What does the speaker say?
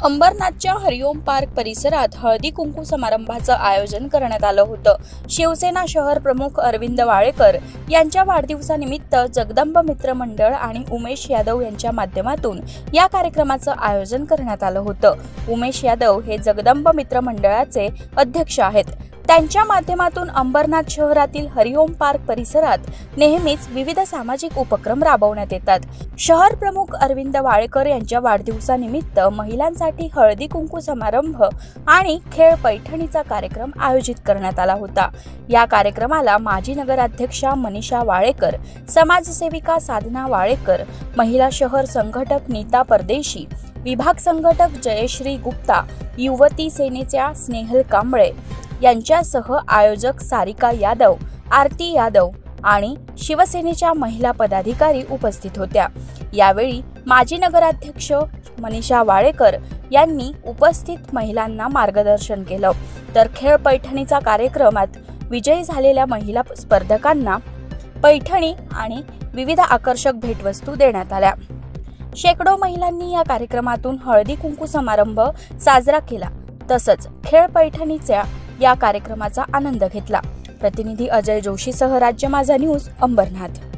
अंबरनाथच्या हरिओम park परिसरात हळदी कुंकू समारंभाचं आयोजन करण्यात आलं होतं। शिवसेना शहर प्रमुख अरविंद वाळेकर यांच्या वाढदिवसानिमित्त जगदंब मित्र मंडळ आणि उमेश यादव यांच्या माध्यमातून या कार्यक्रमाचं आयोजन करण्यात आलं होतं। उमेश यादव हे जगदंब मित्र मंडळाचे अध्यक्ष आहेत। त्यांच्या माध्यमातून अंबरनाथ शहरातील हरिओम पार्क परिसरात नेहमीच विविध सामाजिक उपक्रम राबवण्यात येतात। शहर प्रमुख अरविंद वाळेकर यांच्या वाढदिवसानिमित्त महिलांसाठी हळदी कुंकू समारंभ आणि खेळ पैठणीचा कार्यक्रम आयोजित करण्यात आला होता। या कार्यक्रमाला माजी नगराध्यक्षा मनीषा वाळेकर, समाजसेविका साधना वाळेकर, महिला शहर संघटक नीता परदेशी, विभाग संघटक जयश्री गुप्ता, युवती सेनेच्या स्नेहल कांबळे यांच्यासह आयोजक सारिका यादव, आरती यादव आणि शिवसेनेच्या महिला पदाधिकारी उपस्थित होत्या। यावेळी माजी नगराध्यक्ष मनीषा वाळेकर यांनी उपस्थित महिलांना मार्गदर्शन केलं, तर खेळ पैठणीचा कार्यक्रमात विजयी झालेल्या महिला स्पर्धकांना पैठणी आणि विविध आकर्षक भेटवस्तू देण्यात आल्या। शेकडो महिलांनी या कार्यक्रमातून हळदी कुंकू समारंभ साजरा केला, तसंच खेळ पैठणीच्या या कार्यक्रमाचा आनंद घेतला। प्रतिनिधी अजय जोशीसह राज्य माझा न्यूज, अंबरनाथ।